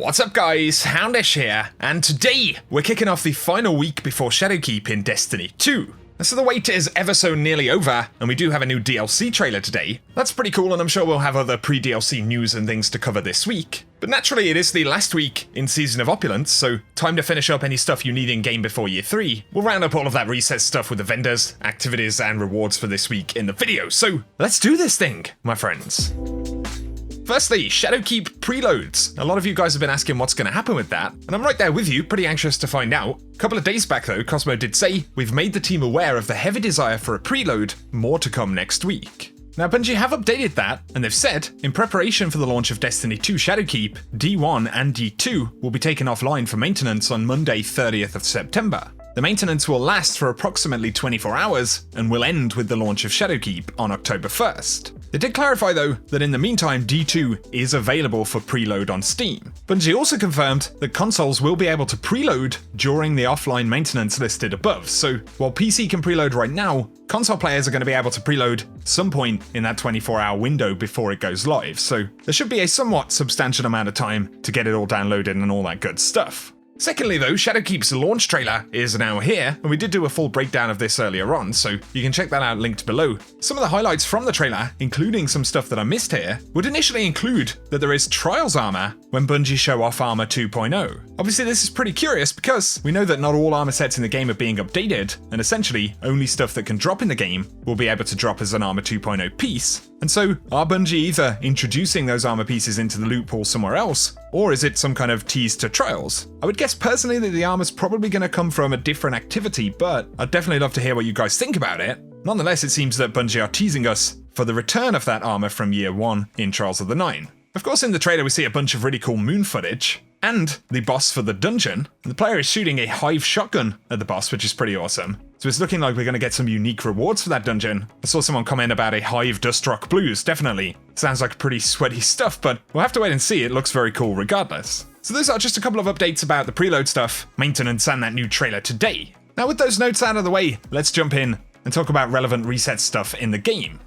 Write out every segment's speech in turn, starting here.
What's up guys, Houndish here, and today we're kicking off the final week before Shadowkeep in Destiny 2. So the wait is ever so nearly over, and we do have a new DLC trailer today. That's pretty cool, and I'm sure we'll have other pre-DLC news and things to cover this week. But naturally it is the last week in Season of Opulence, so time to finish up any stuff you need in-game before Year 3. We'll round up all of that reset stuff with the vendors, activities, and rewards for this week in the video, so let's do this thing, my friends. Firstly, Shadowkeep Preloads. A lot of you guys have been asking what's going to happen with that, and I'm right there with you, pretty anxious to find out. A couple of days back though, Cosmo did say, we've made the team aware of the heavy desire for a preload, more to come next week. Now Bungie have updated that, and they've said, in preparation for the launch of Destiny 2 Shadowkeep, D1 and D2 will be taken offline for maintenance on Monday 30th of September. The maintenance will last for approximately 24 hours, and will end with the launch of Shadowkeep on October 1st. They did clarify though, that in the meantime D2 is available for preload on Steam. Bungie also confirmed that consoles will be able to preload during the offline maintenance listed above, so while PC can preload right now, console players are going to be able to preload some point in that 24-hour window before it goes live, so there should be a somewhat substantial amount of time to get it all downloaded and all that good stuff. Secondly though, Shadowkeep's launch trailer is now here, and we did do a full breakdown of this earlier on, so you can check that out linked below. Some of the highlights from the trailer, including some stuff that I missed here, would initially include that there is Trials armor when Bungie show off Armor 2.0. Obviously this is pretty curious because we know that not all armor sets in the game are being updated, and essentially only stuff that can drop in the game will be able to drop as an Armor 2.0 piece. And so, are Bungie either introducing those armor pieces into the loot pool somewhere else, or is it some kind of tease to Trials? I would guess personally that the armor's probably going to come from a different activity, but I'd definitely love to hear what you guys think about it. Nonetheless, it seems that Bungie are teasing us for the return of that armor from Year 1 in Trials of the Nine. Of course, in the trailer we see a bunch of really cool moon footage, and the boss for the dungeon, and the player is shooting a Hive shotgun at the boss, which is pretty awesome. So it's looking like we're going to get some unique rewards for that dungeon. I saw someone comment about a Hive Dustrock Blues, definitely. Sounds like pretty sweaty stuff, but we'll have to wait and see. It looks very cool regardless. So those are just a couple of updates about the preload stuff, maintenance, and that new trailer today. Now with those notes out of the way, let's jump in and talk about relevant reset stuff in the game.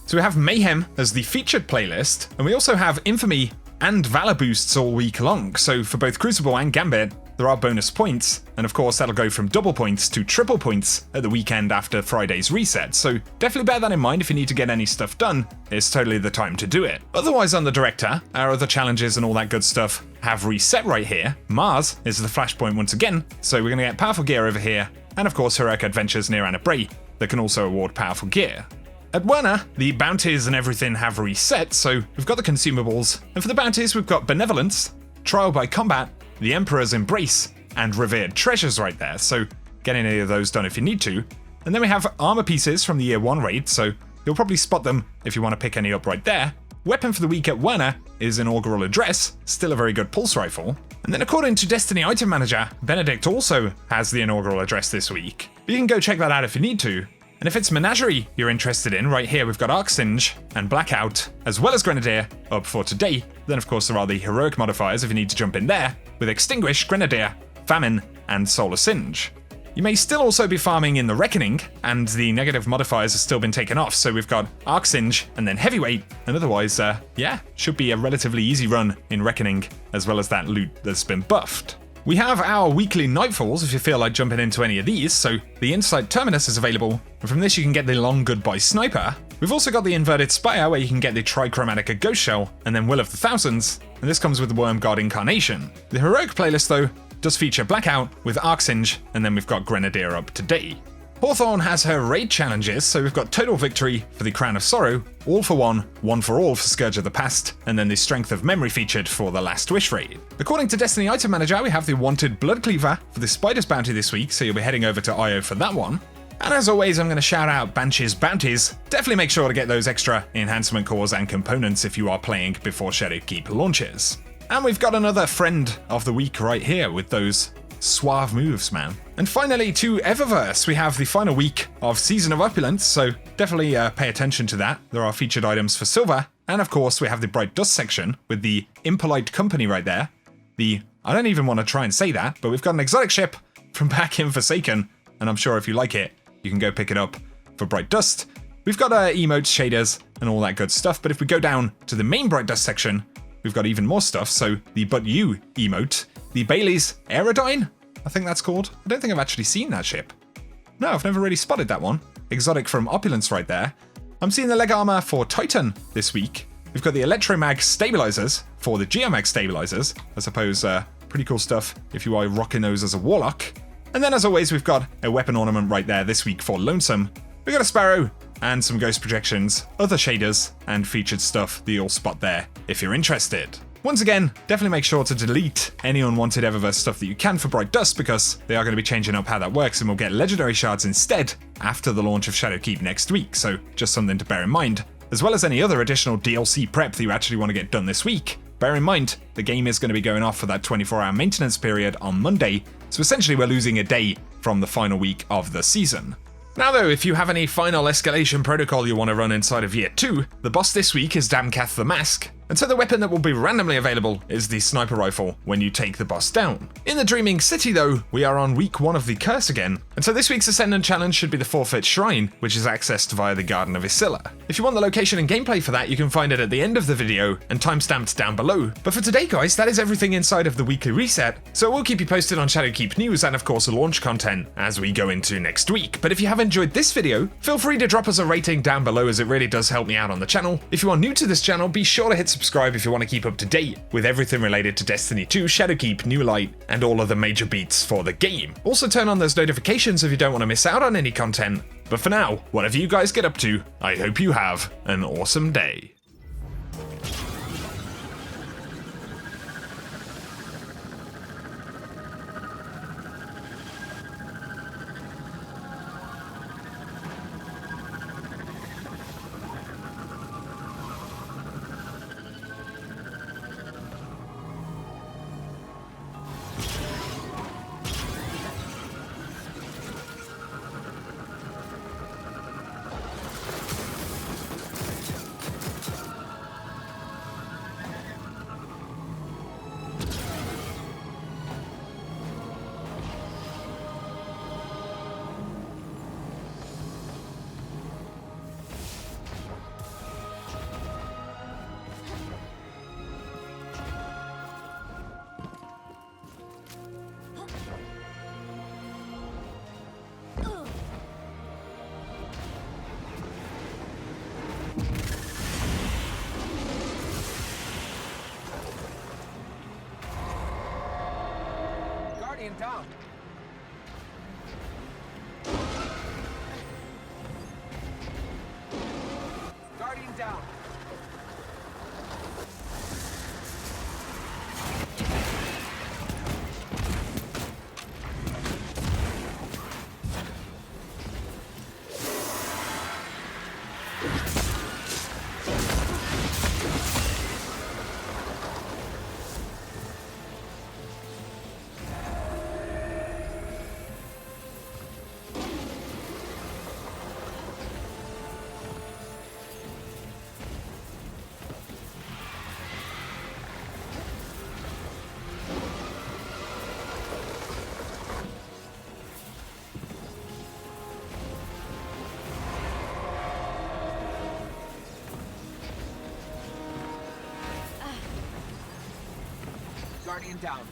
So we have Mayhem as the featured playlist, and we also have Infamy and Valor boosts all week long, so for both Crucible and Gambit, there are bonus points, and of course that'll go from double points to triple points at the weekend after Friday's reset, so definitely bear that in mind if you need to get any stuff done, it's totally the time to do it. Otherwise on the Director, our other challenges and all that good stuff have reset right here. Mars is the flashpoint once again, so we're going to get powerful gear over here, and of course Heroic Adventures near Anabray that can also award powerful gear. At Werner, the bounties and everything have reset, so we've got the consumables, and for the bounties we've got Benevolence, Trial by Combat, the Emperor's Embrace, and Revered Treasures right there, so get any of those done if you need to. And then we have armor pieces from the Year 1 raid, so you'll probably spot them if you want to pick any up right there. Weapon for the week at Werner is Inaugural Address, still a very good pulse rifle. And then according to Destiny Item Manager, Benedict also has the Inaugural Address this week. But you can go check that out if you need to. And if it's Menagerie you're interested in, right here we've got Arcsinge and Blackout, as well as Grenadier, up for today. Then of course there are the heroic modifiers if you need to jump in there, with Extinguish, Grenadier, Famine, and Solar Singe. You may still also be farming in the Reckoning, and the negative modifiers have still been taken off, so we've got Arcsinge and then Heavyweight, and otherwise, yeah, should be a relatively easy run in Reckoning, as well as that loot that's been buffed. We have our weekly Nightfalls if you feel like jumping into any of these, so the Insight Terminus is available, and from this you can get the Long Goodbye Sniper. We've also got the Inverted Spire where you can get the Trichromatica Ghost Shell, and then Will of the Thousands, and this comes with the Wormguard Incarnation. The Heroic playlist though, does feature Blackout with Arcsinge, and then we've got Grenadier up today. Hawthorne has her raid challenges, so we've got Total Victory for the Crown of Sorrow, All for One, One for All for Scourge of the Past, and then the Strength of Memory featured for the Last Wish raid. According to Destiny Item Manager, we have the Wanted Bloodcleaver for the Spider's Bounty this week, so you'll be heading over to IO for that one. And as always, I'm going to shout out Banshee's Bounties. Definitely make sure to get those extra enhancement cores and components if you are playing before Shadowkeep launches. And we've got another friend of the week right here with those suave moves, man. And finally, to Eververse, we have the final week of Season of Opulence, so definitely pay attention to that. There are featured items for silver, and of course we have the Bright Dust section with the Impolite Company right there. I don't even want to try and say that, but we've got an exotic ship from back in Forsaken, and I'm sure if you like it, you can go pick it up for Bright Dust. We've got emotes, shaders, and all that good stuff, but if we go down to the main Bright Dust section, we've got even more stuff. So the But You emote, the Boulies Chair, I think that's called. I don't think I've actually seen that ship. No, I've never really spotted that one. Exotic from Opulence right there. I'm seeing the leg armor for Titan this week. We've got the Electromag stabilizers for the Geomag stabilizers. I suppose pretty cool stuff if you are rocking those as a warlock. And then as always, we've got a weapon ornament right there this week for Lonesome. We've got a Sparrow and some ghost projections, other shaders, and featured stuff that you'll spot there if you're interested. Once again, definitely make sure to delete any unwanted Eververse stuff that you can for Bright Dust, because they are going to be changing up how that works, and we'll get legendary shards instead after the launch of Shadowkeep next week, so just something to bear in mind. As well as any other additional DLC prep that you actually want to get done this week. Bear in mind, the game is going to be going off for that 24-hour maintenance period on Monday, so essentially we're losing a day from the final week of the season. Now though, if you have any final escalation protocol you want to run inside of Year 2, the boss this week is Damkath the Mask, and so the weapon that will be randomly available is the sniper rifle when you take the boss down. In the Dreaming City though, we are on week 1 of the curse again, and so this week's Ascendant challenge should be the Forfeit Shrine, which is accessed via the Garden of Isilla. If you want the location and gameplay for that, you can find it at the end of the video and timestamped down below. But for today guys, that is everything inside of the weekly reset, so we'll keep you posted on Shadowkeep news and of course launch content as we go into next week. But if you have enjoyed this video, feel free to drop us a rating down below, as it really does help me out on the channel. If you are new to this channel, be sure to hit subscribe if you want to keep up to date with everything related to Destiny 2, Shadowkeep, New Light, and all of the major beats for the game. Also turn on those notifications if you don't want to miss out on any content. But for now, whatever you guys get up to, I hope you have an awesome day. Down. Guardian down. Guardian down.